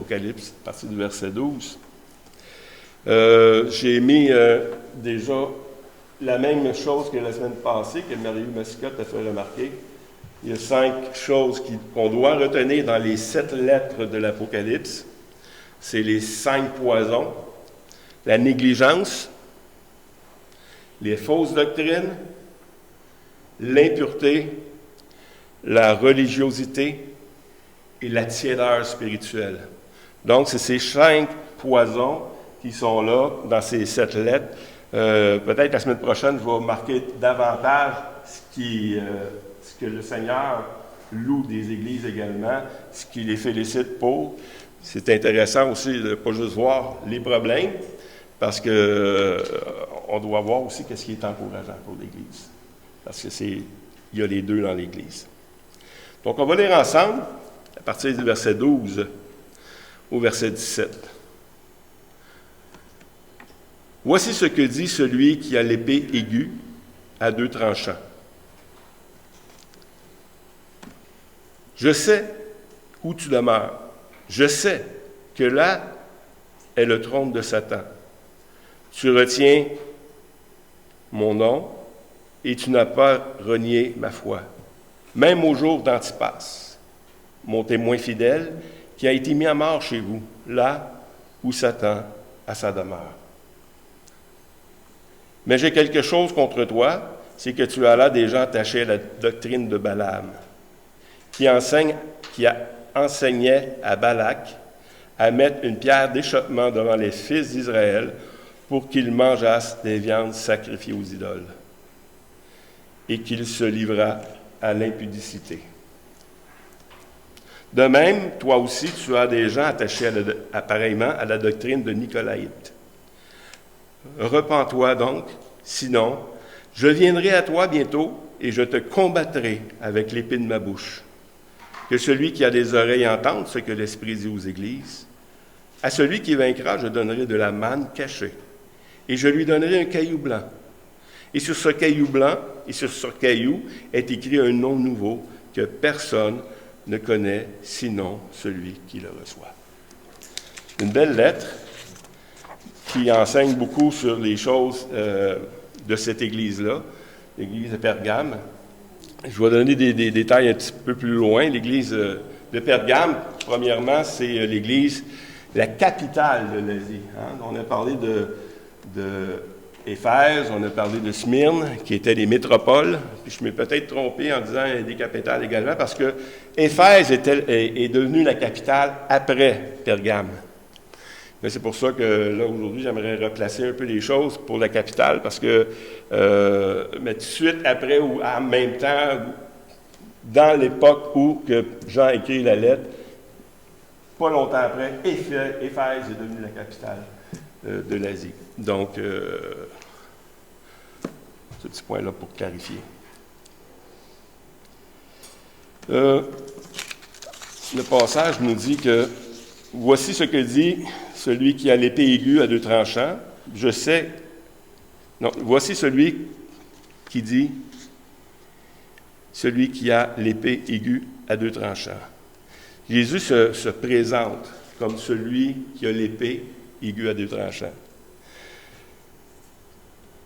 Apocalypse, à partir du verset 12. J'ai mis déjà la même chose que la semaine passée, que Marie-Lou Mascotte a fait remarquer. Il y a 5 choses qu'on doit retenir dans les 7 lettres de l'Apocalypse. C'est les 5 poisons, la négligence, les fausses doctrines, l'impureté, la religiosité et la tiédeur spirituelle. Donc, c'est ces 5 poisons qui sont là dans ces 7 lettres. Peut-être la semaine prochaine, je vais marquer davantage ce que le Seigneur loue des églises également, ce qu'il les félicite pour. C'est intéressant aussi de ne pas juste voir les problèmes, parce qu'on doit voir aussi ce qui est encourageant pour l'Église. Parce il y a les deux dans l'Église. Donc, on va lire ensemble, à partir du verset 12 au verset 17. « Voici ce que dit celui qui a l'épée aiguë à 2 tranchants. Je sais où tu demeures. Je sais que là est le trône de Satan. Tu retiens mon nom et tu n'as pas renié ma foi. Même au jour d'Antipas, mon témoin fidèle, qui a été mis à mort chez vous, là où Satan a sa demeure. Mais j'ai quelque chose contre toi, c'est que tu as là des gens attachés à la doctrine de Balaam, qui enseignait à Balak à mettre une pierre d'échappement devant les fils d'Israël pour qu'ils mangeassent des viandes sacrifiées aux idoles et qu'ils se livrât à l'impudicité. De même, toi aussi, tu as des gens attachés pareillement à la doctrine de Nicolaïte. Repens-toi donc, sinon, je viendrai à toi bientôt et je te combattrai avec l'épée de ma bouche. Que celui qui a des oreilles entende ce que l'Esprit dit aux églises. À celui qui vaincra, je donnerai de la manne cachée, et je lui donnerai un caillou blanc. Et sur ce caillou blanc, et sur ce caillou, est écrit un nom nouveau que personne ne connaît, sinon celui qui le reçoit. » Une belle lettre qui enseigne beaucoup sur les choses de cette Église-là, l'Église de Pergame. Je vais donner des détails un petit peu plus loin. L'Église de Pergame, premièrement, c'est l'Église, la capitale de l'Asie. Hein? On a parlé de Éphèse, on a parlé de Smyrne, qui étaient des métropoles. Puis je m'ai peut-être trompé en disant des capitales également, parce que Éphèse est devenue la capitale après Pergame. Mais c'est pour ça que là, aujourd'hui, j'aimerais replacer un peu les choses pour la capitale, parce que, mais tout de suite après ou en même temps, dans l'époque où que Jean a écrit la lettre, pas longtemps après, Éphèse est devenue la capitale de l'Asie. Donc, ce petit point-là pour clarifier. Le passage nous dit que « Voici ce que dit celui qui a l'épée aiguë à 2 tranchants. Je sais... » Non, voici celui qui dit « Celui qui a l'épée aiguë à 2 tranchants. » Jésus se présente comme celui qui a l'épée aiguë à 2 tranchants.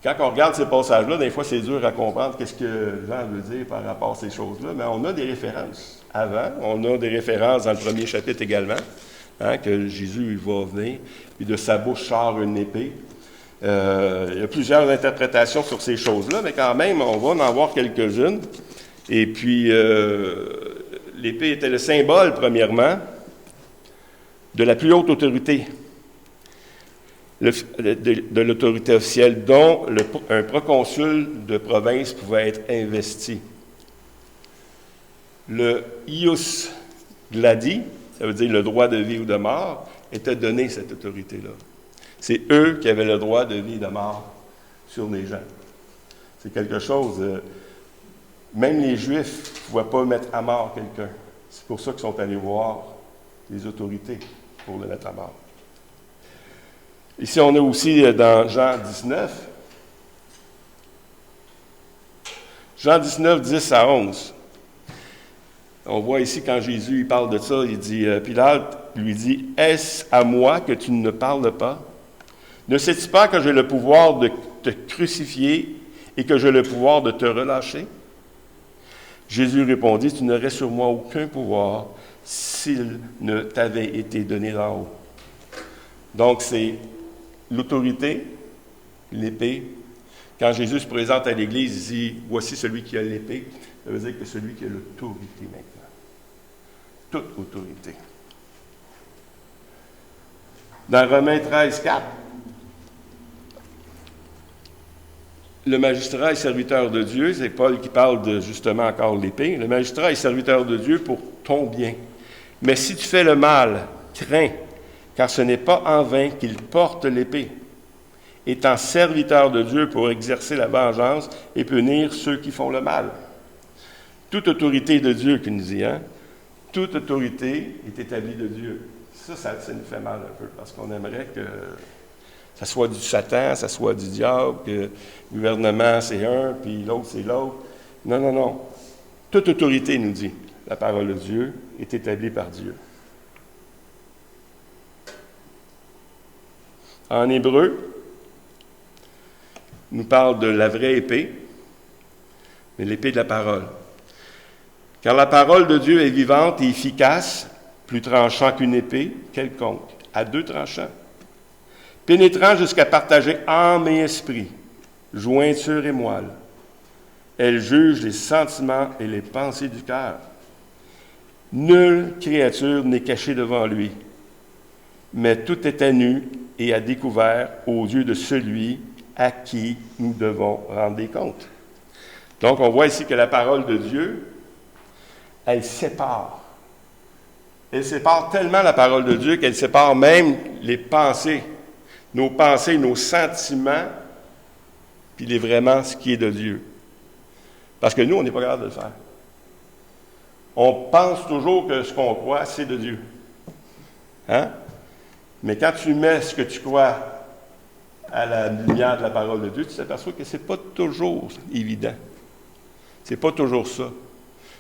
Quand on regarde ces passages-là, des fois, c'est dur à comprendre qu'est-ce que Jean veut dire par rapport à ces choses-là, mais on a des références avant, on a des références dans le premier chapitre également, hein, que Jésus il va venir, puis de sa bouche sort une épée. Il y a plusieurs interprétations sur ces choses-là, mais quand même, on va en voir quelques-unes. Et puis, l'épée était le symbole, premièrement, de la plus haute autorité, de l'autorité officielle, dont un proconsul de province pouvait être investi. Le ius gladi, ça veut dire le droit de vie ou de mort, était donné cette autorité-là. C'est eux qui avaient le droit de vie et de mort sur les gens. C'est quelque chose... même les Juifs ne pouvaient pas mettre à mort quelqu'un. C'est pour ça qu'ils sont allés voir les autorités pour le mettre à mort. Ici, on a aussi dans Jean 19. Jean 19, 10 à 11. On voit ici, quand Jésus il parle de ça, il dit « Pilate lui dit, « Est-ce à moi que tu ne parles pas? Ne sais-tu pas que j'ai le pouvoir de te crucifier et que j'ai le pouvoir de te relâcher? » Jésus répondit, « Tu n'aurais sur moi aucun pouvoir s'il ne t'avait été donné d'en haut. » Donc, c'est l'autorité, l'épée. Quand Jésus se présente à l'Église, il dit, « Voici celui qui a l'épée. » Ça veut dire que celui qui a l'autorité maintenant. Toute autorité. Dans Romains 13, 4, le magistrat est serviteur de Dieu. C'est Paul qui parle de, justement, encore l'épée. Le magistrat est serviteur de Dieu pour ton bien. Mais si tu fais le mal, crains, car ce n'est pas en vain qu'il porte l'épée, étant serviteur de Dieu pour exercer la vengeance et punir ceux qui font le mal. Toute autorité de Dieu, qu'il nous dit, hein? Toute autorité est établie de Dieu. Ça nous fait mal un peu, parce qu'on aimerait que ça soit du Satan, ça soit du diable, que le gouvernement c'est un, puis l'autre c'est l'autre. Non, non, non. Toute autorité, nous dit la parole de Dieu, est établie par Dieu. En hébreu, il nous parle de la vraie épée, mais l'épée de la parole. Car la parole de Dieu est vivante et efficace, plus tranchant qu'une épée quelconque, à 2 tranchants, pénétrant jusqu'à partager âme et esprit, jointure et moelle. Elle juge les sentiments et les pensées du cœur. Nulle créature n'est cachée devant lui, mais tout est à nu et à découvert aux yeux de celui à qui nous devons rendre des comptes. Donc, on voit ici que la parole de Dieu, elle sépare. Elle sépare tellement la parole de Dieu qu'elle sépare même les pensées, nos sentiments, puis vraiment ce qui est de Dieu. Parce que nous, on n'est pas capable de le faire. On pense toujours que ce qu'on croit, c'est de Dieu. Hein? Mais quand tu mets ce que tu crois à la lumière de la parole de Dieu, tu t'aperçois que ce n'est pas toujours évident. Ce n'est pas toujours ça.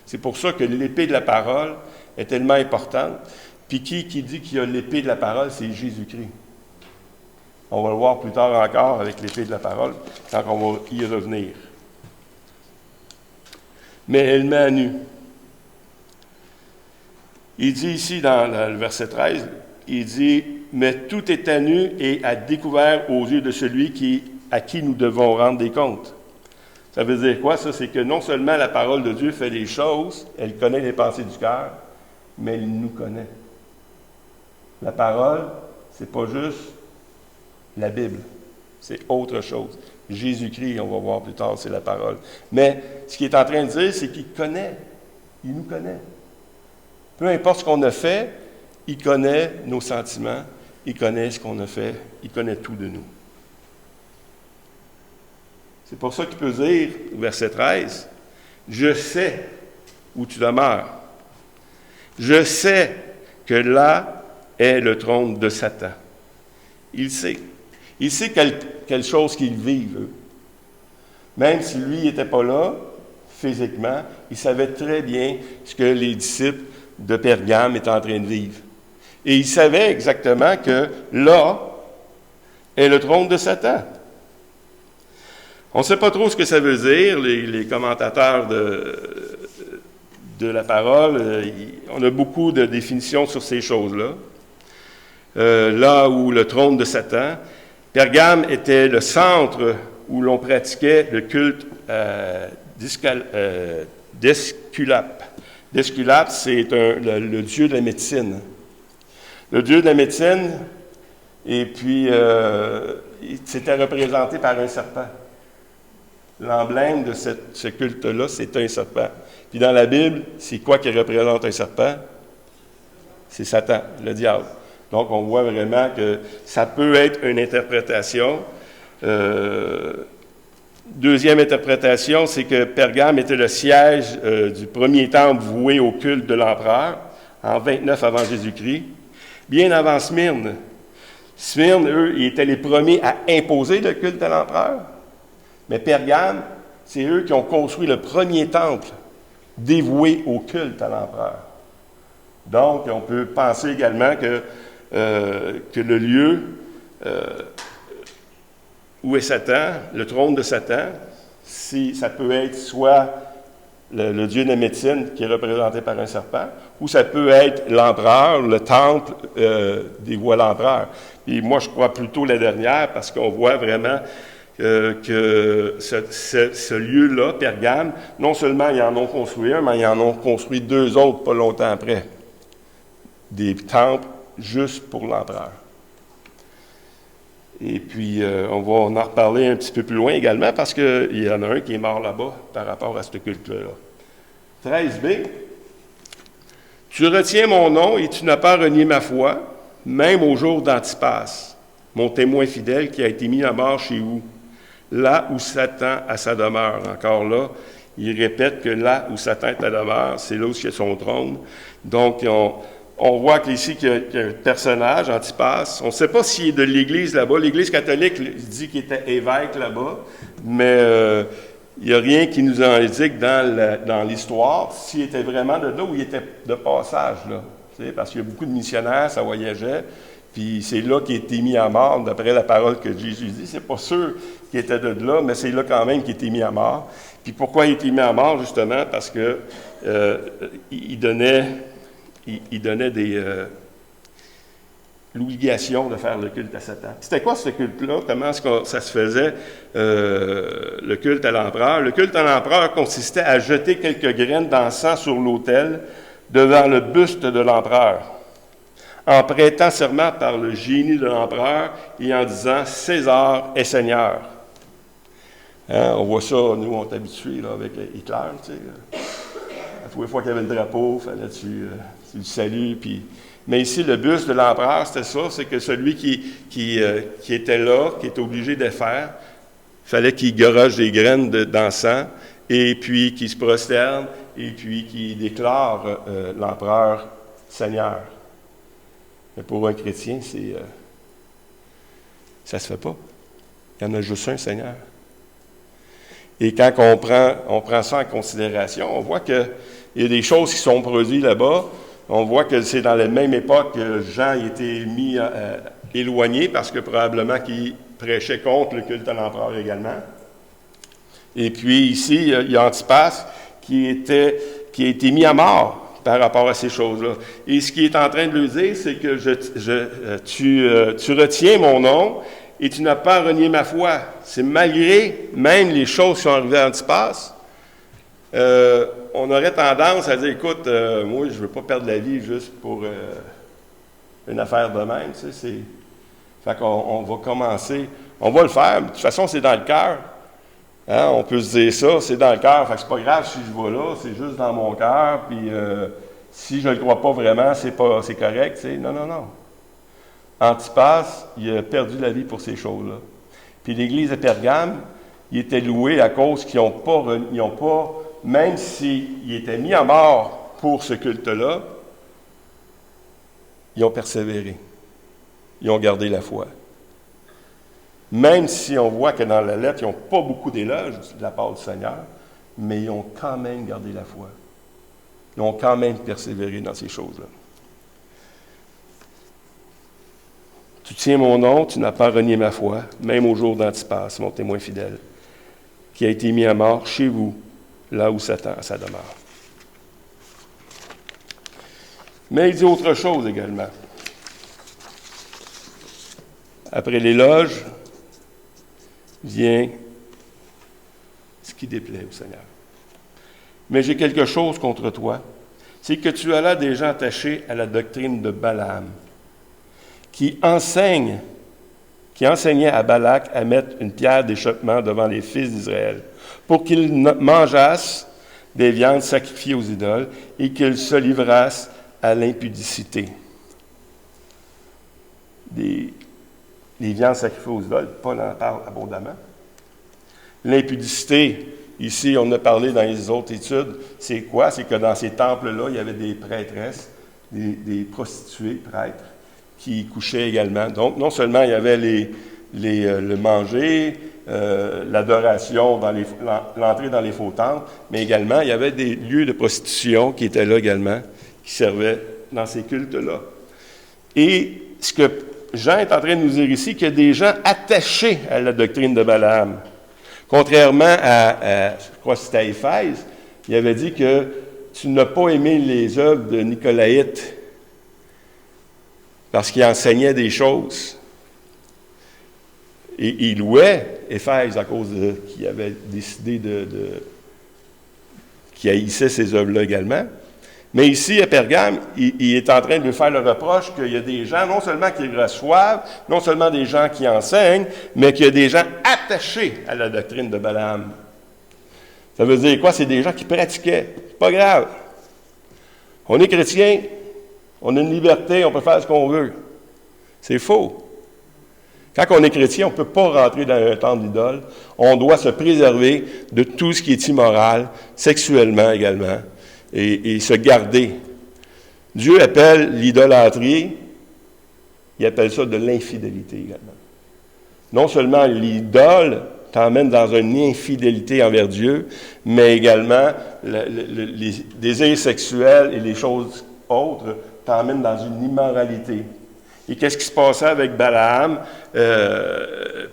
C'est pour ça que l'épée de la parole est tellement importante. Puis qui dit qu'il y a l'épée de la parole, c'est Jésus-Christ. On va le voir plus tard encore avec l'épée de la parole, quand on va y revenir. Mais elle met à nu. Il dit ici dans le verset 13, il dit « Mais tout est à nu et à découvert aux yeux de celui à qui nous devons rendre des comptes. » Ça veut dire quoi, ça? C'est que non seulement la parole de Dieu fait des choses, elle connaît les pensées du cœur, mais elle nous connaît. La parole, c'est pas juste la Bible, c'est autre chose. Jésus-Christ, on va voir plus tard, c'est la parole. Mais ce qu'il est en train de dire, c'est qu'il connaît. Il nous connaît. Peu importe ce qu'on a fait, il connaît nos sentiments, il connaît ce qu'on a fait, il connaît tout de nous. C'est pour ça qu'il peut dire, verset 13, « Je sais où tu demeures. Je sais que là est le trône de Satan. » Il sait. Il sait quelle chose qu'ils vivent, eux. Même si lui n'était pas là, physiquement, il savait très bien ce que les disciples de Pergame étaient en train de vivre. Et il savait exactement que là est le trône de Satan. On ne sait pas trop ce que ça veut dire, les commentateurs de la parole. On a beaucoup de définitions sur ces choses-là. Là où le trône de Satan, Pergame était le centre où l'on pratiquait le culte d'Esculape. D'Esculape, c'est le dieu de la médecine. Le dieu de la médecine, et puis c'était représenté par un serpent. L'emblème de ce culte-là, c'est un serpent. Puis dans la Bible, c'est quoi qui représente un serpent? C'est Satan, le diable. Donc, on voit vraiment que ça peut être une interprétation. Deuxième interprétation, c'est que Pergame était le siège du premier temple voué au culte de l'empereur, en 29 avant Jésus-Christ, bien avant Smyrne. Smyrne, eux, ils étaient les premiers à imposer le culte à l'empereur. Mais Pergame, c'est eux qui ont construit le premier temple dévoué au culte à l'empereur. Donc, on peut penser également que le lieu où est Satan, le trône de Satan, ça peut être soit le dieu de la médecine qui est représenté par un serpent, ou ça peut être l'empereur, le temple des voies l'empereur. Et moi, je crois plutôt la dernière, parce qu'on voit vraiment que ce lieu-là, Pergame, non seulement ils en ont construit un, mais ils en ont construit 2 autres pas longtemps après. Des temples juste pour l'empereur. Et puis, on va en reparler un petit peu plus loin également, parce qu'il y en a un qui est mort là-bas par rapport à ce culte-là. 13b. Tu retiens mon nom et tu n'as pas renié ma foi, même au jour d'Antipas, mon témoin fidèle qui a été mis à mort chez vous, là où Satan a sa demeure. Encore là, il répète que là où Satan est à demeure, c'est là où il y a son trône. Donc, on voit qu'ici, qu'il y a un personnage, Antipas. On ne sait pas s'il est de l'Église là-bas. L'Église catholique dit qu'il était évêque là-bas, mais il n'y a rien qui nous indique dans l'histoire s'il était vraiment de là ou il était de passage, là. Parce qu'il y a beaucoup de missionnaires, ça voyageait, puis c'est là qu'il a été mis à mort, d'après la parole que Jésus dit. C'est pas sûr qu'il était de là, mais c'est là quand même qu'il a été mis à mort. Puis pourquoi il a été mis à mort, justement? Parce que il donnait l'obligation de faire le culte à Satan. C'était quoi ce culte-là? Comment est-ce que ça se faisait, le culte à l'empereur? Le culte à l'empereur consistait à jeter quelques graines d'encens sur l'autel devant le buste de l'empereur, en prêtant serment par le génie de l'empereur et en disant « César est Seigneur ». Hein, on voit ça, nous, on est habitués là, avec Hitler, tu sais. À tous les fois qu'il y avait le drapeau, il fallait tu le salues, puis... Mais ici, le buste de l'empereur, c'était ça, c'est que celui qui était là, qui était obligé de faire, il fallait qu'il garoche des graines d'encens, et puis qu'il se prosterne, et puis qu'il déclare l'empereur Seigneur. Mais pour un chrétien, ça se fait pas. Il y en a juste un Seigneur. Et quand on prend ça en considération, on voit qu'il y a des choses qui sont produites là-bas. On voit que c'est dans la même époque que Jean a été mis éloigné parce que probablement qu'il prêchait contre le culte à l'empereur également. Et puis ici, il y a Antipas qui a été mis à mort par rapport à ces choses-là. Et ce qu'il est en train de lui dire, c'est que tu retiens mon nom et tu n'as pas renié ma foi. C'est malgré même les choses qui sont arrivées à Antipas. On aurait tendance à dire, écoute, moi, je ne veux pas perdre la vie juste pour une affaire de même. Tu sais, fait qu'on va commencer, on va le faire. De toute façon, c'est dans le cœur. Hein, on peut se dire ça, c'est dans le cœur. Fait que c'est pas grave si je vais là, c'est juste dans mon cœur. Puis si je ne le crois pas vraiment, c'est correct. Tu sais. Non. Antipas, il a perdu la vie pour ces choses-là. Puis l'Église de Pergame, il était loué à cause qu'ils n'ont pas, même s'ils étaient mis à mort pour ce culte-là, ils ont persévéré. Ils ont gardé la foi. Même si on voit que dans la lettre, ils n'ont pas beaucoup d'éloges de la part du Seigneur, mais ils ont quand même gardé la foi. Ils ont quand même persévéré dans ces choses-là. Tu tiens mon nom, tu n'as pas renié ma foi, même au jour d'Antipas, mon témoin fidèle, qui a été mis à mort chez vous, là où Satan a sa demeure. Mais il dit autre chose également. Après l'éloge, vient ce qui déplaît au Seigneur. Mais j'ai quelque chose contre toi, c'est que tu as là des gens attachés à la doctrine de Balaam, qui enseignait à Balak à mettre une pierre d'achoppement devant les fils d'Israël, pour qu'ils mangeassent des viandes sacrifiées aux idoles et qu'ils se livrassent à l'impudicité. Les viandes sacrifiées aux idoles, Paul en parle abondamment. L'impudicité, ici, on a parlé dans les autres études, c'est quoi? C'est que dans ces temples-là, il y avait des prêtresses, des prostituées prêtres, qui couchaient également. Donc, non seulement il y avait le manger, l'adoration, l'entrée dans les faux temples, mais également, il y avait des lieux de prostitution qui étaient là également, qui servaient dans ces cultes-là. Et ce que Jean est en train de nous dire ici, qu'il y a des gens attachés à la doctrine de Balaam. Contrairement je crois que c'était à Éphèse, il avait dit que tu n'as pas aimé les œuvres de Nicolaïte parce qu'il enseignait des choses. Et il louait Éphèse à cause qu'il avait décidé qu'il haïssait ces œuvres-là également. Mais ici, à Pergame, il est en train de lui faire le reproche qu'il y a des gens, non seulement qui reçoivent, non seulement des gens qui enseignent, mais qu'il y a des gens attachés à la doctrine de Balaam. Ça veut dire quoi? C'est des gens qui pratiquaient. C'est pas grave. On est chrétien, on a une liberté, on peut faire ce qu'on veut. C'est faux. Quand on est chrétien, on ne peut pas rentrer dans un temple d'idole. On doit se préserver de tout ce qui est immoral, sexuellement également, et se garder. Dieu appelle l'idolâtrie, il appelle ça de l'infidélité également. Non seulement l'idole t'emmène dans une infidélité envers Dieu, mais également les désirs sexuels et les choses autres t'emmènent dans une immoralité. Et qu'est-ce qui se passait avec Balaam,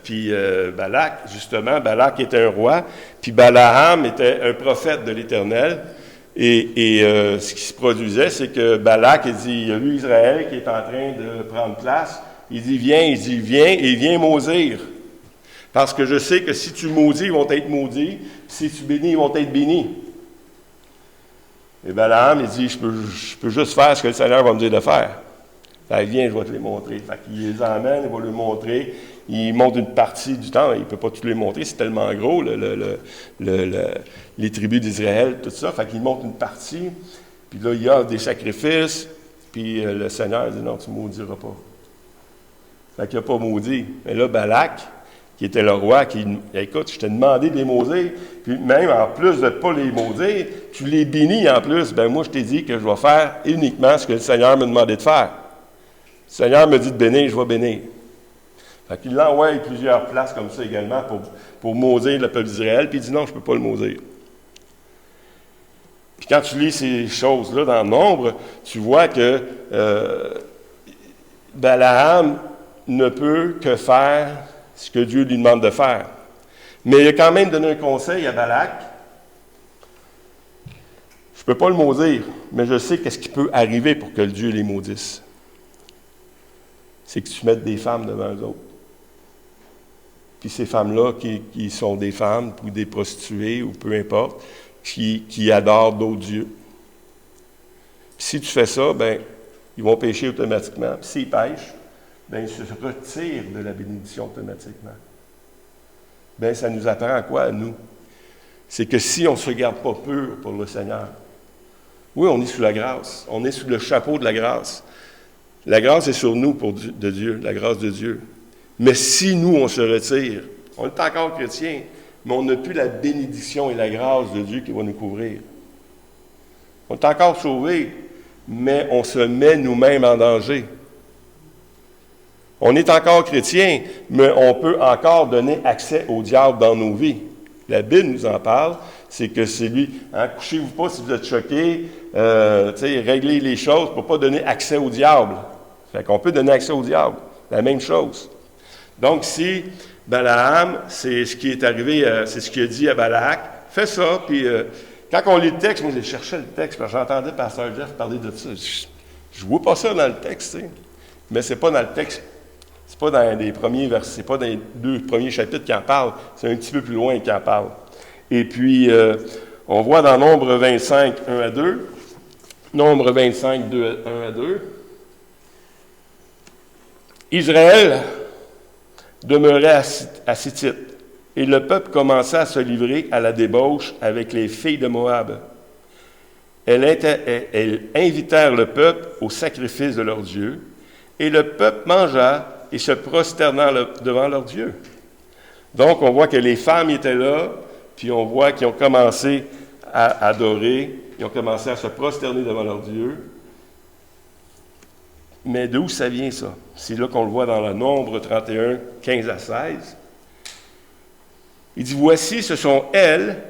puis Balak, justement? Balak était un roi, puis Balaam était un prophète de l'Éternel. Et ce qui se produisait, c'est que Balak, il dit, il y a eu Israël qui est en train de prendre place. Il dit, viens, et viens maudire. Parce que je sais que si tu maudis, ils vont être maudits. Si tu bénis, ils vont être bénis. Et Balaam, il dit, je peux juste faire ce que le Seigneur va me dire de faire. Fait, viens, je vais te les montrer. Fait qu'il les emmène, il va leur montrer. Il montre une partie du temps. Il ne peut pas tout les montrer, c'est tellement gros, les tribus d'Israël, tout ça. Fait qu'il montre une partie. Puis là, il y a des sacrifices. Puis le Seigneur dit, non, tu ne maudiras pas. Fait qu'il n'a pas maudit. Mais là, Balak, qui était le roi, qui dit, écoute, je t'ai demandé de les maudire. Puis même, en plus de ne pas les maudire, tu les bénis en plus. Ben moi, je t'ai dit que je vais faire uniquement ce que le Seigneur m'a demandé de faire. Le Seigneur me dit de bénir, je vais bénir. Fait qu'il l'envoie à plusieurs places comme ça également pour maudire le peuple d'Israël, puis il dit non, je ne peux pas le maudire. Puis quand tu lis ces choses-là dans le Nombre, tu vois que Balaam ne peut que faire ce que Dieu lui demande de faire. Mais il a quand même donné un conseil à Balak. Je ne peux pas le maudire, mais je sais qu'est-ce qui peut arriver pour que Dieu les maudisse. C'est que tu mettes des femmes devant eux autres. Puis ces femmes-là, qui sont des femmes, ou des prostituées, ou peu importe, qui adorent d'autres dieux. Puis si tu fais ça, bien, ils vont pécher automatiquement. Puis s'ils pêchent, bien, ils se retirent de la bénédiction automatiquement. Bien, ça nous apprend à quoi, à nous? C'est que si on ne se garde pas pur pour le Seigneur, oui, on est sous la grâce. On est sous le chapeau de la grâce. La grâce est sur nous de Dieu, la grâce de Dieu. Mais si nous, on se retire, on est encore chrétien, mais on n'a plus la bénédiction et la grâce de Dieu qui va nous couvrir. On est encore sauvés, mais on se met nous-mêmes en danger. On est encore chrétien, mais on peut encore donner accès au diable dans nos vies. La Bible nous en parle, c'est que c'est lui, couchez-vous pas si vous êtes choqués, réglez les choses pour ne pas donner accès au diable. Fait qu'on peut donner accès au diable, la même chose. Donc, si Balaam, c'est ce qui est arrivé, c'est ce qu'il a dit à Balak, fais ça, puis quand on lit le texte, moi j'ai cherché le texte, parce que j'entendais Pasteur Jeff parler de ça. Je ne vois pas ça dans le texte, mais c'est pas dans le texte, c'est pas dans les premiers versets, c'est pas dans les 2 premiers chapitres qui en parlent, c'est un petit peu plus loin qui en parle. Et puis, on voit dans Nombre 25, 1 à 2, Nombre 25, 1 à 2, Israël demeurait à Sittite, et le peuple commença à se livrer à la débauche avec les filles de Moab. Elles invitèrent le peuple au sacrifice de leur Dieu, et le peuple mangea et se prosterna devant leur Dieu. Donc, on voit que les femmes étaient là, puis on voit qu'ils ont commencé à adorer, ils ont commencé à se prosterner devant leur Dieu. Mais d'où ça vient, ça? C'est là qu'on le voit dans le Nombre 31, 15 à 16. Il dit, « Voici, ce sont elles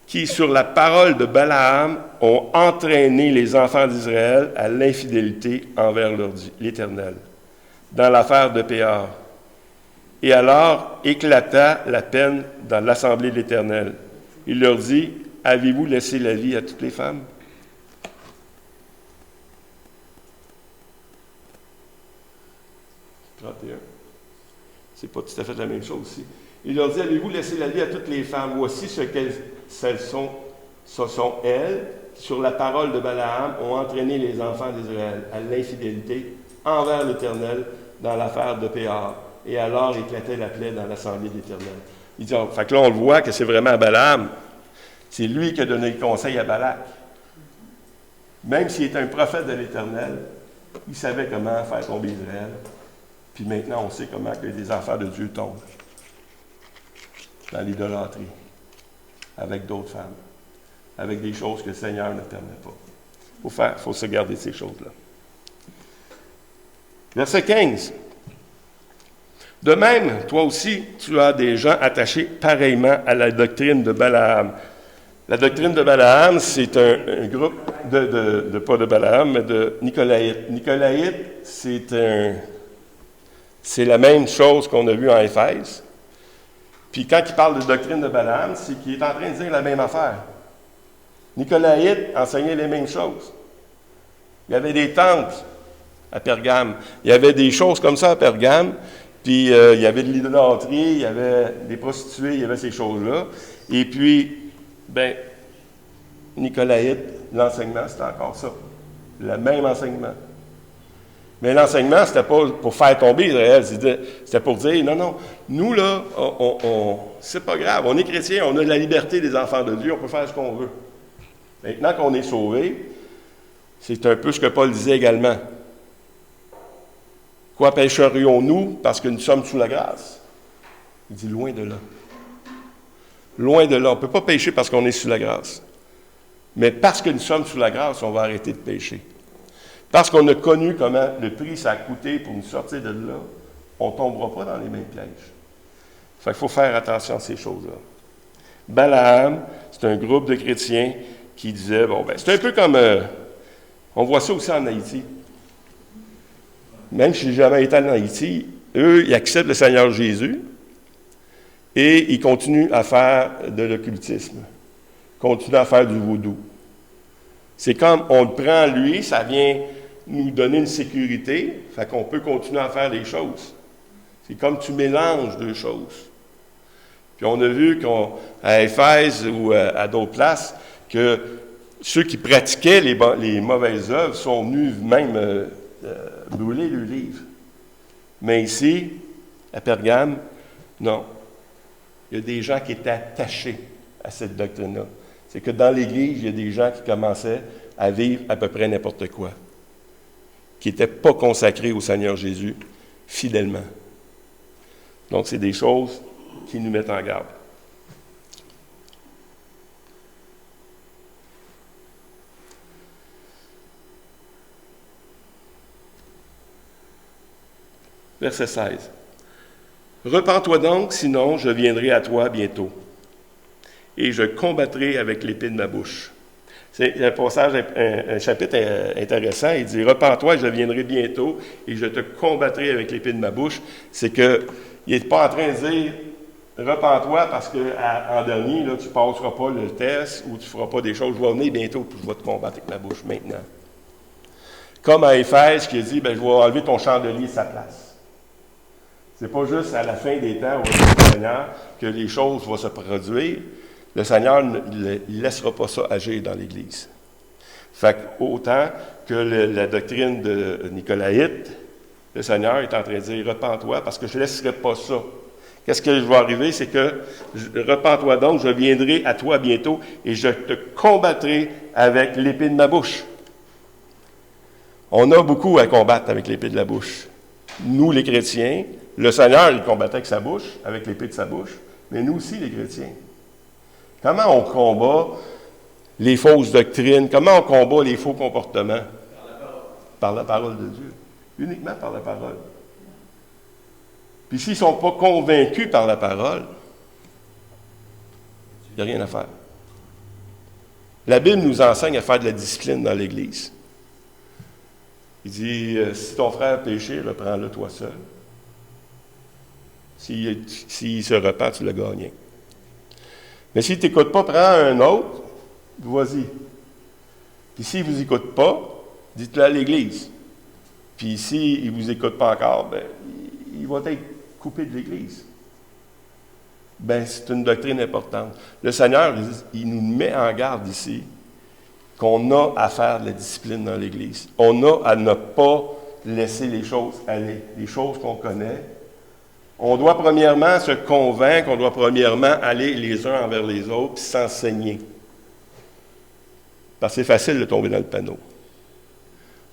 qui, sur la parole de Balaam, ont entraîné les enfants d'Israël à l'infidélité envers l'Éternel, dans l'affaire de Péor. Et alors éclata la peine dans l'assemblée de l'Éternel. Il leur dit, « Avez-vous laissé la vie à toutes les femmes? » 31. C'est pas tout à fait la même chose ici. Il leur dit, avez-vous laissé la vie à toutes les femmes? Voici ce sont elles, qui, sur la parole de Balaam, ont entraîné les enfants d'Israël à l'infidélité envers l'Éternel dans l'affaire de Péor. Et alors éclatait la plaie dans l'assemblée de l'Éternel. Il dit, fait que là, on le voit que c'est vraiment Balaam. C'est lui qui a donné le conseil à Balak. Même s'il était un prophète de l'Éternel, il savait comment faire tomber Israël. Puis maintenant, on sait comment que les enfants de Dieu tombent dans l'idolâtrie, avec d'autres femmes, avec des choses que le Seigneur ne permet pas. Il faut se garder ces choses-là. Verset 15. De même, toi aussi, tu as des gens attachés pareillement à la doctrine de Balaam. La doctrine de Balaam, c'est un groupe pas de Balaam, mais de Nicolaïtes. Nicolaïtes, c'est la même chose qu'on a vu en Éphèse. Puis quand il parle de doctrine de Balaam, c'est qu'il est en train de dire la même affaire. Nicolaïtes enseignaient les mêmes choses. Il y avait des temples à Pergame. Il y avait des choses comme ça à Pergame. Puis il y avait de l'idolâtrie, il y avait des prostituées, il y avait ces choses-là. Et puis, Nicolaïte, l'enseignement, c'était encore ça. Le même enseignement. Mais l'enseignement, c'était pas pour faire tomber Israël, c'était pour dire, non, nous là, c'est pas grave, on est chrétiens, on a la liberté des enfants de Dieu, on peut faire ce qu'on veut. Maintenant qu'on est sauvés, c'est un peu ce que Paul disait également. Quoi pécherions-nous parce que nous sommes sous la grâce? Il dit loin de là. Loin de là. On ne peut pas pécher parce qu'on est sous la grâce. Mais parce que nous sommes sous la grâce, on va arrêter de pécher. Parce qu'on a connu comment le prix ça a coûté pour nous sortir de là, on ne tombera pas dans les mêmes pièges. Fait qu'il faut faire attention à ces choses-là. Balaam, c'est un groupe de chrétiens qui disaient, c'est un peu comme, on voit ça aussi en Haïti. Même si je n'ai jamais été en Haïti, eux, ils acceptent le Seigneur Jésus et ils continuent à faire de l'occultisme, continuent à faire du vaudou. C'est comme on le prend lui, ça vient nous donner une sécurité, fait qu'on peut continuer à faire des choses. C'est comme tu mélanges deux choses. Puis on a vu qu'à Éphèse ou à d'autres places, que ceux qui pratiquaient les mauvaises œuvres sont venus même brûler le livre. Mais ici, à Pergame, non. Il y a des gens qui étaient attachés à cette doctrine-là. C'est que dans l'Église, il y a des gens qui commençaient à vivre à peu près n'importe quoi, qui n'étaient pas consacrés au Seigneur Jésus fidèlement. Donc, c'est des choses qui nous mettent en garde. Verset 16. Repens-toi donc, sinon je viendrai à toi bientôt, et je combattrai avec l'épée de ma bouche. C'est un passage, un chapitre intéressant. Il dit, repens-toi, je viendrai bientôt, et je te combattrai avec l'épée de ma bouche. C'est qu'il n'est pas en train de dire, repens-toi parce qu'en dernier, là, tu ne passeras pas le test ou tu ne feras pas des choses. Je vais venir bientôt, puis je vais te combattre avec ma bouche maintenant. Comme à Éphèse, qui dit, je vais enlever ton chandelier de sa place. C'est pas juste à la fin des temps, au Seigneur, que les choses vont se produire. Le Seigneur ne laissera pas ça agir dans l'Église. Fait autant que la doctrine de Nicolaïte, le Seigneur est en train de dire, repens-toi, parce que je ne laisserai pas ça. Qu'est-ce que je vais arriver? C'est que, repens-toi donc, je viendrai à toi bientôt, et je te combattrai avec l'épée de ma bouche. On a beaucoup à combattre avec l'épée de la bouche. Nous, les chrétiens, le Seigneur, il combattait avec sa bouche, avec l'épée de sa bouche, mais nous aussi, les chrétiens. Comment on combat les fausses doctrines? Comment on combat les faux comportements? Par la parole de Dieu. Uniquement par la parole. Puis s'ils ne sont pas convaincus par la parole, il n'y a rien à faire. La Bible nous enseigne à faire de la discipline dans l'Église. Il dit, si ton frère a péché, reprends-le toi seul. S'il se repent, tu l'as gagné. Mais s'il ne t'écoute pas, prends un autre, vas-y. Puis s'il ne vous écoute pas, dites-le à l'Église. Puis s'il ne vous écoute pas encore, ben, il va être coupé de l'Église. Ben, c'est une doctrine importante. Le Seigneur, il nous met en garde ici qu'on a à faire de la discipline dans l'Église. On a à ne pas laisser les choses aller, les choses qu'on connaît. On doit premièrement se convaincre, on doit premièrement aller les uns envers les autres, puis s'enseigner. Parce que c'est facile de tomber dans le panneau.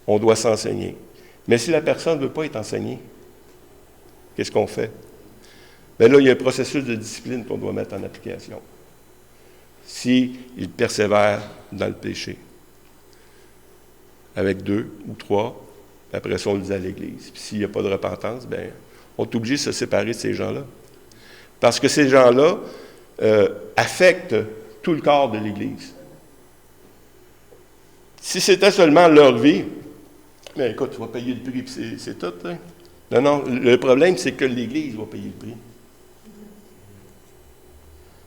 On doit s'enseigner. Mais si la personne ne veut pas être enseignée, qu'est-ce qu'on fait? Bien là, il y a un processus de discipline qu'on doit mettre en application. S'il persévère dans le péché. Avec 2 ou 3, après ça, on le dit à l'Église. Puis s'il n'y a pas de repentance, bien, on est obligé de se séparer de ces gens-là. Parce que ces gens-là affectent tout le corps de l'Église. Si c'était seulement leur vie, bien écoute, tu vas payer le prix, puis c'est tout. Hein? Non, le problème, c'est que l'Église va payer le prix.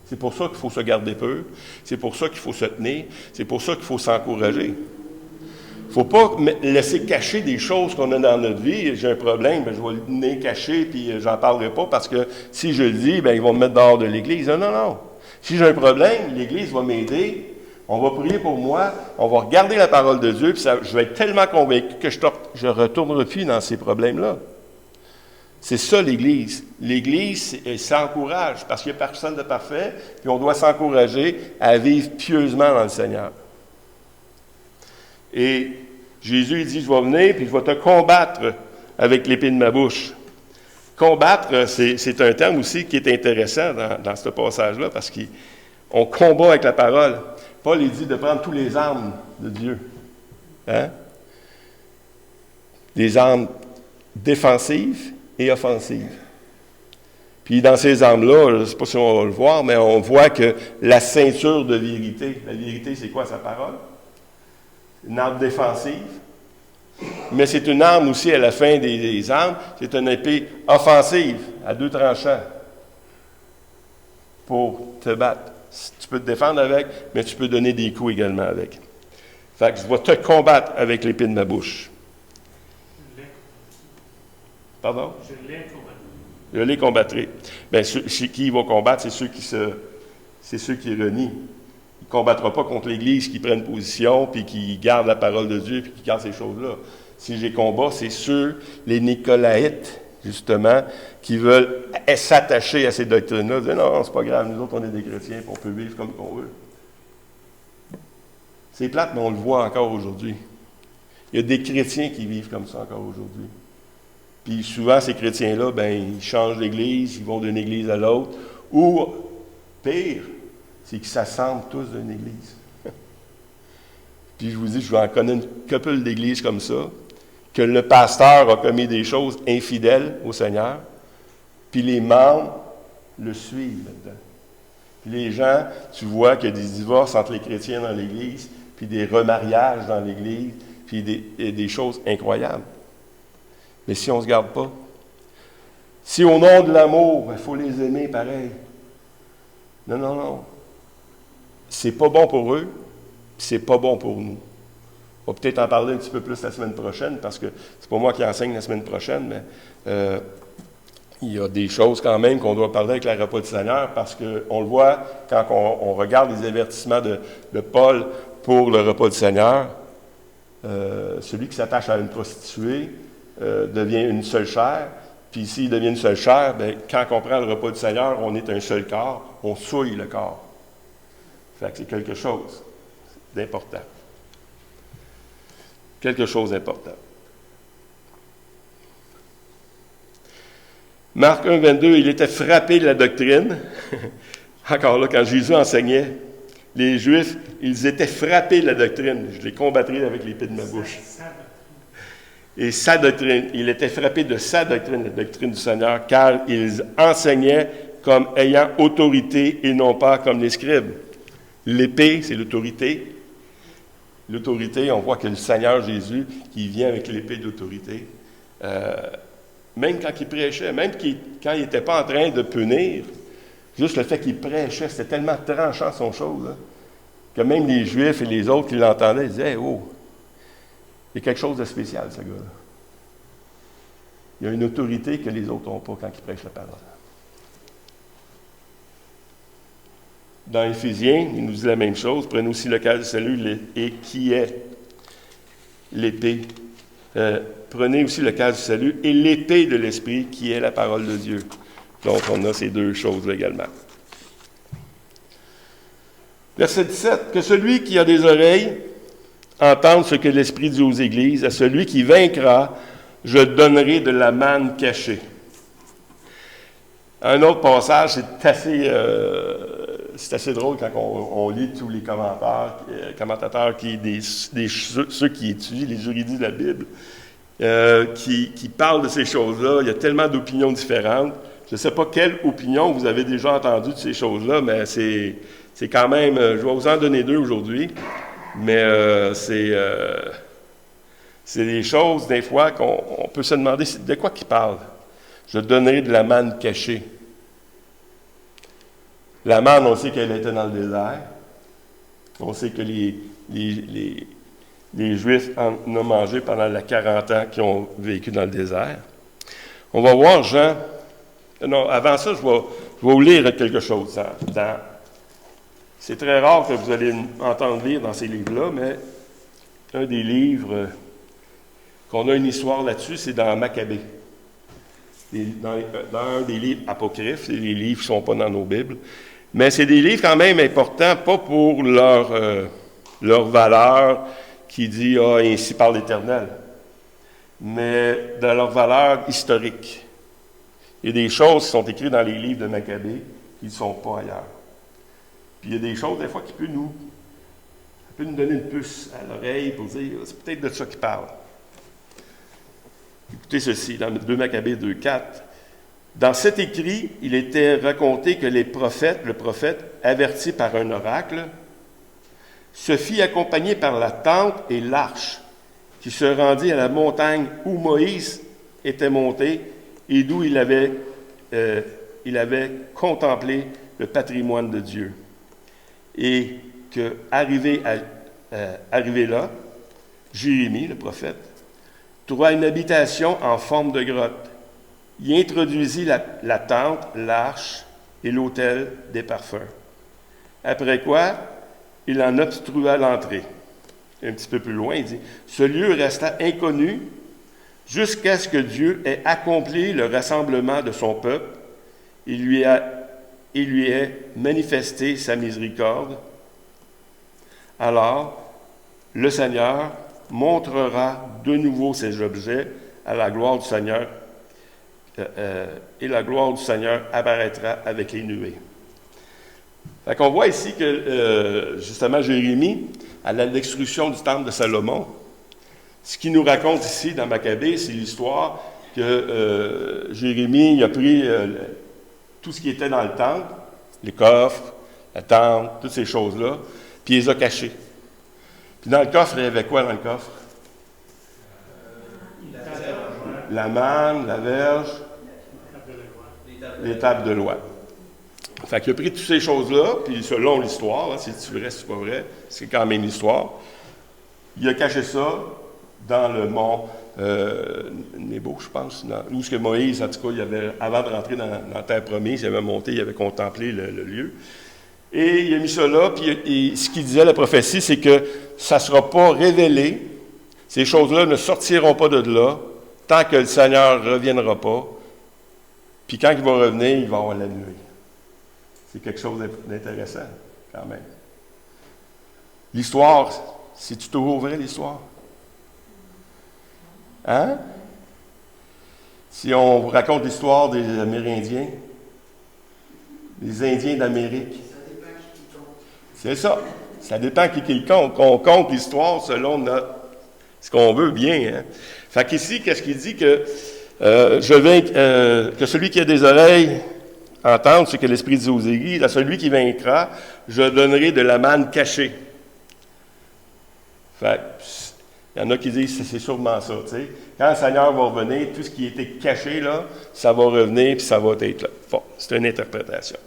C'est pour ça qu'il faut se garder peu. C'est pour ça qu'il faut se tenir. C'est pour ça qu'il faut s'encourager. Il ne faut pas laisser cacher des choses qu'on a dans notre vie. J'ai un problème, bien, je vais le tenir caché, puis j'en parlerai pas, parce que si je le dis, bien, ils vont me mettre dehors de l'Église. Non. Si j'ai un problème, l'Église va m'aider. On va prier pour moi. On va regarder la parole de Dieu, puis je vais être tellement convaincu que je ne retournerai plus dans ces problèmes-là. C'est ça, l'Église. L'Église s'encourage, parce qu'il n'y a personne de parfait, puis on doit s'encourager à vivre pieusement dans le Seigneur. Et Jésus, il dit, je vais venir, puis je vais te combattre avec l'épée de ma bouche. Combattre, c'est un terme aussi qui est intéressant dans ce passage-là, parce qu'on combat avec la parole. Paul, il dit de prendre tous les armes de Dieu. Hein? Des armes défensives et offensive. Puis dans ces armes-là, je ne sais pas si on va le voir, mais on voit que la ceinture de vérité, la vérité, c'est quoi sa parole? Une arme défensive. Mais c'est une arme aussi à la fin des armes, c'est une épée offensive, à 2 tranchants, pour te battre. Tu peux te défendre avec, mais tu peux donner des coups également avec. Fait que je vais te combattre avec l'épée de ma bouche. Pardon? Je les combattrai. Bien, chez qui ils vont combattre, c'est ceux qui renient. Il ne combattra pas contre l'Église qui prennent position, puis qui gardent la parole de Dieu, puis qui gardent ces choses-là. Si je les combats, c'est ceux, les Nicolaïtes, justement, qui veulent s'attacher à ces doctrines-là, dire non, c'est pas grave, nous autres, on est des chrétiens, puis on peut vivre comme on veut. C'est plate, mais on le voit encore aujourd'hui. Il y a des chrétiens qui vivent comme ça encore aujourd'hui. Puis souvent, ces chrétiens-là, ben, ils changent d'église, ils vont d'une église à l'autre. Ou, pire, c'est qu'ils s'assemblent tous d'une église. Puis je vous dis, je en connais une couple d'églises comme ça, que le pasteur a commis des choses infidèles au Seigneur, puis les membres le suivent là-dedans. Puis les gens, tu vois qu'il y a des divorces entre les chrétiens dans l'église, puis des remariages dans l'église, puis des choses incroyables. Mais si on ne se garde pas, si au nom de l'amour, il faut les aimer pareil. Non. C'est pas bon pour eux, puis c'est pas bon pour nous. On va peut-être en parler un petit peu plus la semaine prochaine, parce que c'est pas moi qui enseigne la semaine prochaine, mais il y a des choses quand même qu'on doit parler avec le repas du Seigneur, parce qu'on le voit quand on regarde les avertissements de Paul pour le repas du Seigneur. Celui qui s'attache à une prostituée, devient une seule chair, puis s'il devient une seule chair, bien, quand on prend le repas du Seigneur, on est un seul corps, on souille le corps. Fait que c'est quelque chose d'important. Quelque chose d'important. Marc 1, 22, il était frappé de la doctrine. Encore là, quand Jésus enseignait, les Juifs, ils étaient frappés de la doctrine. Je les combattrai avec l'épée de ma bouche. Et sa doctrine, il était frappé de sa doctrine, la doctrine du Seigneur, car ils enseignaient comme ayant autorité et non pas comme les scribes. L'épée, c'est l'autorité. l'autorité, on voit que le Seigneur Jésus, qui vient avec l'épée d'autorité, même quand il prêchait, quand il n'était pas en train de punir, juste le fait qu'il prêchait, c'était tellement tranchant son chose, hein, que même les Juifs et les autres qui l'entendaient, ils disaient « Hey, oh, il y a quelque chose de spécial, ce gars-là. » Il y a une autorité que les autres n'ont pas quand ils prêchent la parole. Dans Éphésiens, il nous dit la même chose. Prenez aussi le cœur du salut et qui est l'épée. Prenez aussi le cœur du salut et l'épée de l'Esprit qui est la parole de Dieu. Donc, on a ces deux choses-là également. Verset 17. Que celui qui a des oreilles entende ce que l'Esprit dit aux Églises. À celui qui vaincra, je donnerai de la manne cachée. Un autre passage, c'est assez drôle quand on lit tous les commentateurs ceux qui étudient les juridis de la Bible, qui parlent de ces choses-là. Il y a tellement d'opinions différentes. Je ne sais pas quelle opinion vous avez déjà entendue de ces choses-là, mais c'est quand même... je vais vous en donner deux aujourd'hui, mais c'est des choses, des fois, qu'on peut se demander de quoi qu'ils parlent. Je donnerai de la manne cachée. La manne, on sait qu'elle était dans le désert. On sait que les Juifs en ont mangé pendant les 40 ans qu'ils ont vécu dans le désert. On va voir Jean. Non, avant ça, je vais vous lire quelque chose. C'est très rare que vous allez entendre lire dans ces livres-là, mais un des livres qu'on a une histoire là-dessus, c'est dans Maccabée. Dans un des livres apocryphes, les livres qui ne sont pas dans nos Bibles, mais c'est des livres quand même importants, pas pour leur valeur qui dit « Ah, ainsi parle l'Éternel », mais dans leur valeur historique. Il y a des choses qui sont écrites dans les livres de Maccabée qui ne sont pas ailleurs. Puis il y a des choses, des fois, qui peuvent nous donner une puce à l'oreille pour dire « C'est peut-être de ça qu'il parle ». Écoutez ceci, dans 2 Maccabées 2,4. Dans cet écrit, il était raconté que le prophète, averti par un oracle, se fit accompagner par la tente et l'arche, qui se rendit à la montagne où Moïse était monté et d'où il avait contemplé le patrimoine de Dieu. Et que, arrivé là, Jérémie, le prophète, trouva une habitation en forme de grotte. Il introduisit la tente, l'arche et l'autel des parfums. Après quoi, il en obstrua l'entrée. Un petit peu plus loin, il dit « Ce lieu resta inconnu jusqu'à ce que Dieu ait accompli le rassemblement de son peuple et lui ait manifesté sa miséricorde. Alors, le Seigneur montrera de nouveau ces objets à la gloire du Seigneur, et la gloire du Seigneur apparaîtra avec les nuées. » Fait qu'on voit ici que, justement, Jérémie, à la destruction du temple de Salomon, ce qu'il nous raconte ici dans Maccabée, c'est l'histoire que Jérémie a pris tout ce qui était dans le temple, les coffres, la tente, toutes ces choses-là, puis il les a cachés. Puis dans le coffre, il y avait quoi dans le coffre? La manne, la verge, les tables de loi. Fait qu'il a pris toutes ces choses-là, puis selon l'histoire, hein, c'est vrai, c'est pas vrai, c'est quand même l'histoire, il a caché ça dans le mont Nebo, je pense, où ce que Moïse, en tout cas, avant de rentrer dans la terre promise, il avait monté, il avait contemplé le lieu. Et il a mis ça là, puis ce qu'il disait, la prophétie, c'est que ça ne sera pas révélé, ces choses-là ne sortiront pas de là, tant que le Seigneur ne reviendra pas. Puis quand il va revenir, il va avoir la nuée. C'est quelque chose d'intéressant, quand même. L'histoire, c'est-tu toujours vrai, l'histoire? Hein? Si on vous raconte l'histoire des Amérindiens, des Indiens d'Amérique, c'est ça. Ça dépend qui le compte. On compte l'histoire selon ce qu'on veut bien. Hein? Fait qu'ici, qu'est-ce qu'il dit? Que que celui qui a des oreilles entende ce que l'Esprit dit aux Églises. À celui qui vaincra, je donnerai de la manne cachée. Fait il y en a qui disent que c'est sûrement ça. T'sais. Quand le Seigneur va revenir, tout ce qui était caché là, ça va revenir puis ça va être là. Bon, c'est une interprétation.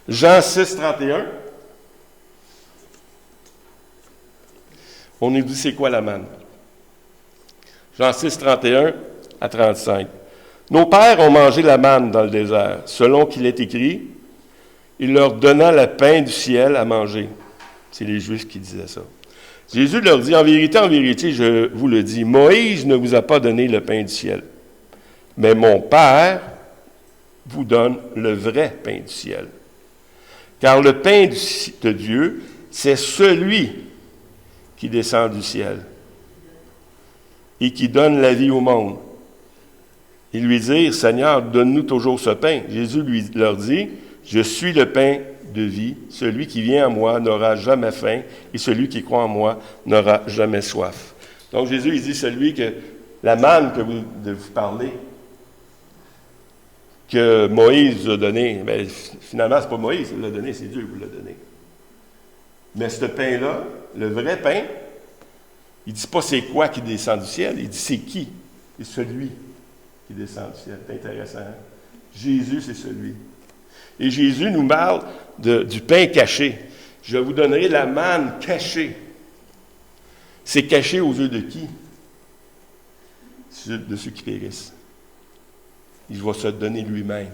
Jean 6, 31. On nous dit c'est quoi la manne. Jean 6, 31 à 35. Nos pères ont mangé la manne dans le désert, selon qu'il est écrit, il leur donna le pain du ciel à manger. C'est les Juifs qui disaient ça. Jésus leur dit, en vérité, je vous le dis, Moïse ne vous a pas donné le pain du ciel, mais mon Père vous donne le vrai pain du ciel. Car le pain de Dieu, c'est celui qui descend du ciel et qui donne la vie au monde. Ils lui dirent, Seigneur, donne-nous toujours ce pain. Jésus leur dit, je suis le pain de vie. Celui qui vient à moi n'aura jamais faim, et celui qui croit en moi n'aura jamais soif. Donc Jésus, il dit, la manne de vous parlez, que Moïse vous a donné, mais finalement, ce n'est pas Moïse qui l'a donné, c'est Dieu qui vous l'a donné. Mais ce pain-là, le vrai pain, il ne dit pas c'est quoi qui descend du ciel, il dit c'est qui? C'est celui qui descend du ciel. C'est intéressant. Hein? Jésus, c'est celui. Et Jésus nous parle du pain caché. Je vous donnerai la manne cachée. C'est caché aux yeux de qui? De ceux qui périssent. Il va se donner lui-même.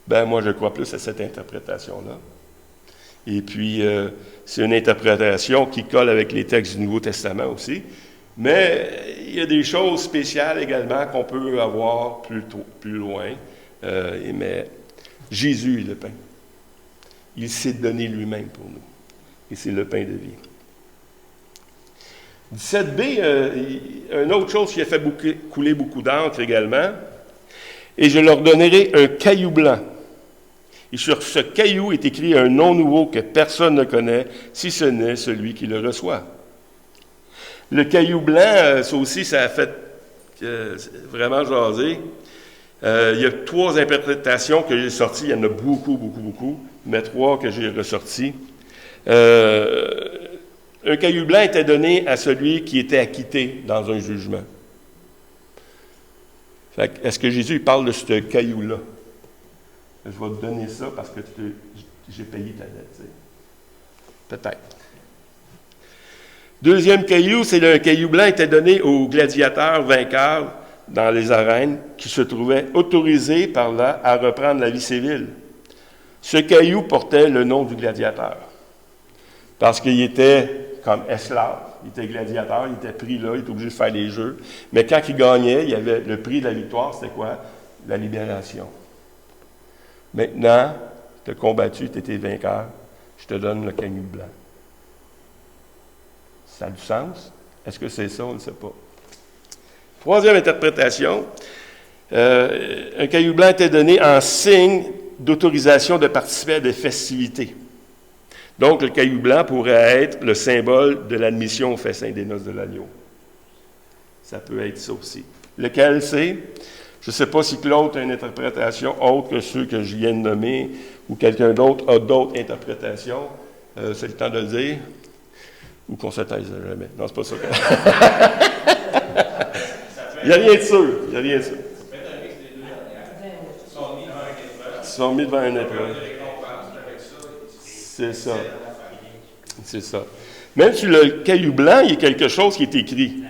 Moi, je crois plus à cette interprétation-là. Et puis, c'est une interprétation qui colle avec les textes du Nouveau Testament aussi. Mais il y a des choses spéciales également qu'on peut avoir plus loin. Mais Jésus est le pain. Il s'est donné lui-même pour nous. Et c'est le pain de vie. 17b, une autre chose qui a fait couler beaucoup d'encre également. Et je leur donnerai un caillou blanc. Et sur ce caillou est écrit un nom nouveau que personne ne connaît, si ce n'est celui qui le reçoit. Le caillou blanc, ça aussi, ça a fait vraiment jaser. Il y a 3 interprétations que j'ai sorties. Il y en a beaucoup, mais 3 que j'ai ressorties. Un caillou blanc était donné à celui qui était acquitté dans un jugement. Est-ce que Jésus parle de ce caillou-là? Je vais te donner ça parce que j'ai payé ta dette. Peut-être. Deuxième caillou, c'est un caillou blanc qui était donné aux gladiateurs vainqueurs dans les arènes qui se trouvaient autorisés par là à reprendre la vie civile. Ce caillou portait le nom du gladiateur parce qu'il était comme esclave. Il était gladiateur, il était pris là, il était obligé de faire les jeux. Mais quand il gagnait, il y avait le prix de la victoire, c'était quoi? La libération. Maintenant, tu as combattu, tu étais vainqueur, je te donne le caillou blanc. Ça a du sens? Est-ce que c'est ça? On ne sait pas. Troisième interprétation, un caillou blanc était donné en signe d'autorisation de participer à des festivités. Donc, le caillou blanc pourrait être le symbole de l'admission au festin des noces de l'agneau. Ça peut être ça aussi. Lequel c'est? Je ne sais pas si Claude a une interprétation autre que ceux que je viens de nommer, ou quelqu'un d'autre a d'autres interprétations. C'est le temps de le dire. Ou qu'on ne se taise jamais. Non, c'est pas ça. Il n'y a rien de sûr. Il n'y a rien de sûr. Ils sont mis devant un épreuve. C'est ça. C'est ça. Même sur le caillou blanc, il y a quelque chose qui est écrit.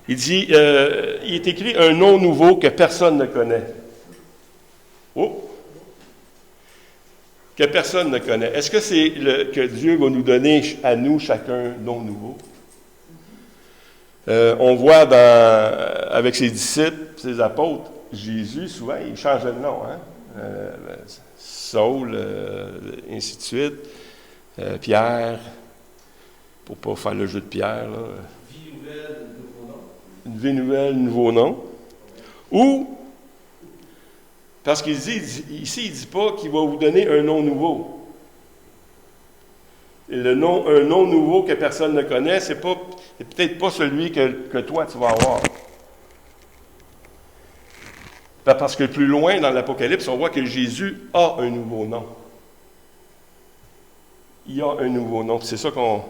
Il dit, il est écrit un nom nouveau que personne ne connaît. Oh! Que personne ne connaît. Est-ce que c'est que Dieu va nous donner à nous chacun un nom nouveau? On voit avec ses disciples, ses apôtres, Jésus, souvent, il changeait de nom. Hein? Saul, ainsi de suite. Pierre, pour ne pas faire le jeu de Pierre. Là. Vie nouvelle, nouveau nom. Une vie nouvelle, nouveau nom. Ou, parce qu'il dit, ici, il ne dit pas qu'il va vous donner un nom nouveau. Et un nom nouveau que personne ne connaît, c'est peut-être pas celui que toi, tu vas avoir. Parce que plus loin dans l'Apocalypse, on voit que Jésus a un nouveau nom. Il a un nouveau nom. C'est ça qu'on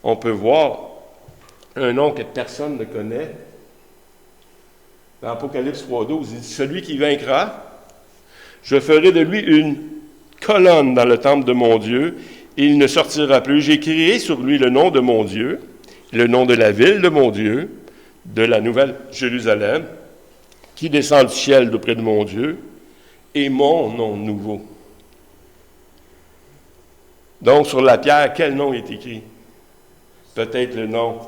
on peut voir un nom que personne ne connaît. Dans Apocalypse 3.12, il dit « Celui qui vaincra, je ferai de lui une colonne dans le temple de mon Dieu, et il ne sortira plus. J'écrirai sur lui le nom de mon Dieu, le nom de la ville de mon Dieu, de la nouvelle Jérusalem, qui descend du ciel d'auprès de mon Dieu, et mon nom nouveau. » Donc, sur la pierre, quel nom est écrit? Peut-être le nom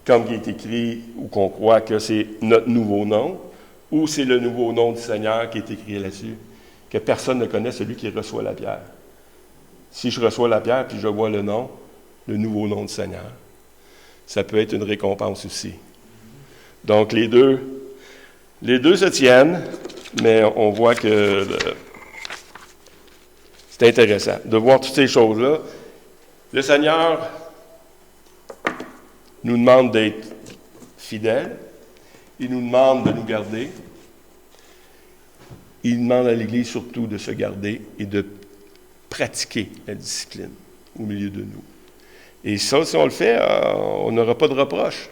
comme il est écrit, ou qu'on croit que c'est notre nouveau nom, ou c'est le nouveau nom du Seigneur qui est écrit là-dessus, que personne ne connaît, celui qui reçoit la pierre. Si je reçois la pierre, puis je vois le nom, le nouveau nom du Seigneur, ça peut être une récompense aussi. Donc, les deux se tiennent, mais on voit que c'est intéressant de voir toutes ces choses-là. Le Seigneur nous demande d'être fidèles. Il nous demande de nous garder. Il demande à l'Église surtout de se garder et de pratiquer la discipline au milieu de nous. Et ça, si on le fait, on n'aura pas de reproche.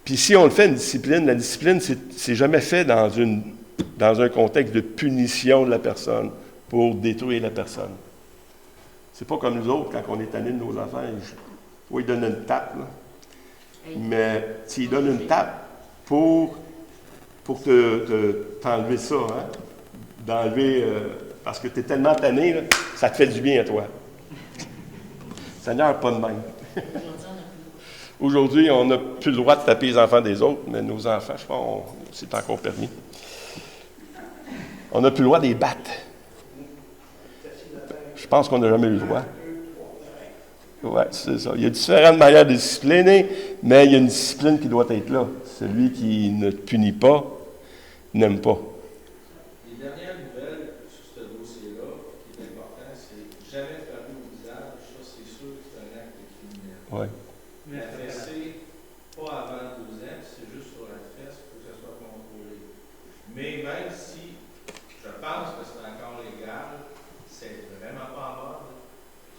Puis si on le fait, la discipline, c'est jamais fait dans un contexte de punition de la personne pour détruire la personne. C'est pas comme nous autres, quand on est tanné de nos enfants, il donne une tape, là. Mais s'il donne une tape pour t'enlever ça, hein? D'enlever, parce que tu es tellement tanné, là, ça te fait du bien à toi. Seigneur, pas de même. Aujourd'hui, on n'a plus le droit de taper les enfants des autres, mais nos enfants, je pense, c'est encore permis. On n'a plus le droit de les battre. Je pense qu'on n'a jamais eu le droit. Oui, c'est ça. Il y a différentes manières de discipliner, mais il y a une discipline qui doit être là. Celui qui ne punit pas, n'aime pas. Les dernières nouvelles sur ce dossier-là, qui est important, c'est jamais frapper au visage. Ça, c'est sûr que c'est un acte criminel. Oui. Mais fesser, pas avant 12 ans, c'est juste sur la fesse, il faut que ça soit contrôlé. Mais même si je pense que c'est encore légal, c'est vraiment pas en mode.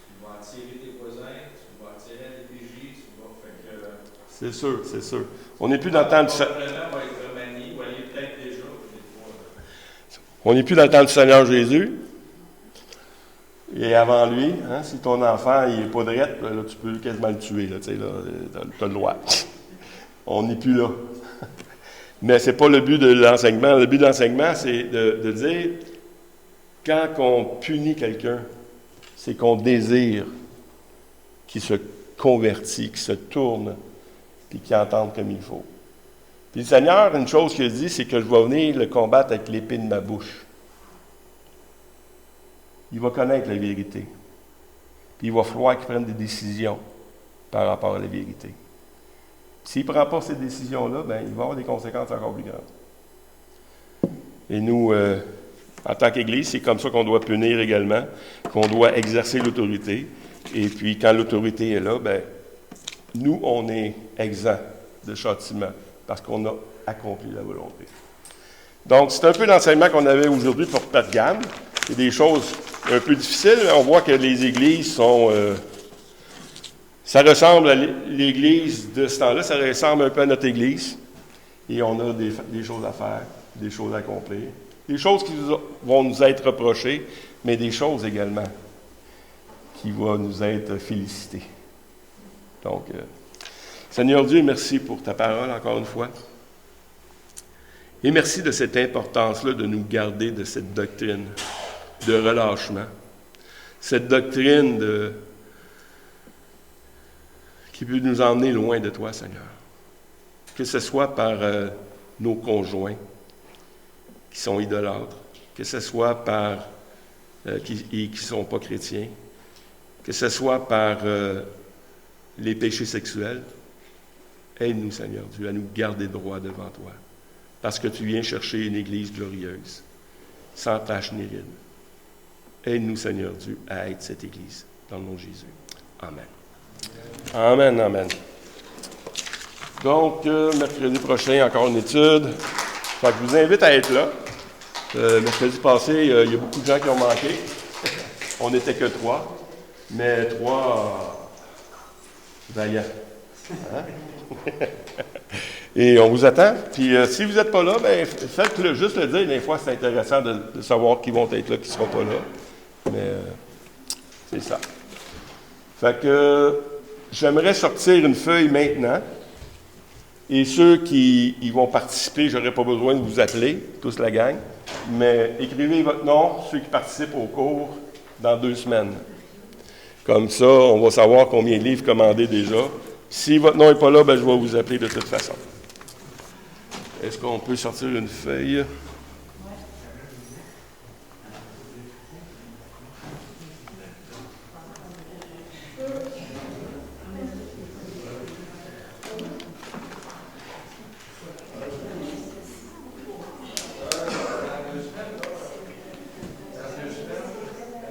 Tu vas attirer tes voisins, tu vas attirer des PJ, tu vas faire que. C'est sûr, c'est sûr. On n'est plus dans le temps du On n'est plus dans le temps du Seigneur Jésus. Et avant lui, hein, si ton enfant il n'est pas drette, là, tu peux quasiment le tuer. Tu as le droit. On n'est plus là. Mais ce n'est pas le but de l'enseignement. Le but de l'enseignement, c'est de dire, quand on punit quelqu'un, c'est qu'on désire qu'il se convertit, qu'il se tourne, puis qu'il entende comme il faut. Puis le Seigneur, une chose qu'il dit, c'est que je vais venir le combattre avec l'épée de ma bouche. Il va connaître la vérité. Puis il va falloir qu'il prenne des décisions par rapport à la vérité. S'il ne prend pas ces décisions-là, bien, il va avoir des conséquences encore plus grandes. Et nous, en tant qu'Église, c'est comme ça qu'on doit punir également, qu'on doit exercer l'autorité. Et puis, quand l'autorité est là, bien, nous, on est exempts de châtiment parce qu'on a accompli la volonté. Donc, c'est un peu l'enseignement qu'on avait aujourd'hui pour Pergame. C'est des choses un peu difficiles. On voit que les églises sont... ça ressemble à l'église de ce temps-là, ça ressemble un peu à notre église. Et on a des choses à faire, des choses à accomplir. Des choses qui vont nous être reprochées, mais des choses également qui vont nous être félicitées. Donc, Seigneur Dieu, merci pour ta parole encore une fois. Et merci de cette importance-là de nous garder de cette doctrine de relâchement. Cette doctrine qui peut nous emmener loin de toi, Seigneur. Que ce soit par nos conjoints qui sont idolâtres, que ce soit par qui ne sont pas chrétiens, que ce soit par les péchés sexuels. Aide-nous, Seigneur Dieu, à nous garder droit devant toi, parce que tu viens chercher une Église glorieuse, sans tache ni ride. Aide-nous, Seigneur Dieu, à être cette Église, dans le nom de Jésus. Amen. Amen, amen. Donc, mercredi prochain, encore une étude. Fait que je vous invite à être là. Mercredi passé, il y a beaucoup de gens qui ont manqué. On n'était que 3. Mais 3, Vaillant. Hein? Et on vous attend. Puis si vous n'êtes pas là, bien, faites-le, juste le dire. Des fois, c'est intéressant de savoir qui vont être là, qui ne seront pas là. Mais c'est ça. Fait que j'aimerais sortir une feuille maintenant. Et ceux qui vont participer, je n'aurai pas besoin de vous appeler, tous la gang. Mais écrivez votre nom, ceux qui participent au cours, dans 2 semaines. Comme ça, on va savoir combien de livres commandés déjà. Si votre nom n'est pas là, ben, je vais vous appeler de toute façon. Est-ce qu'on peut sortir une feuille?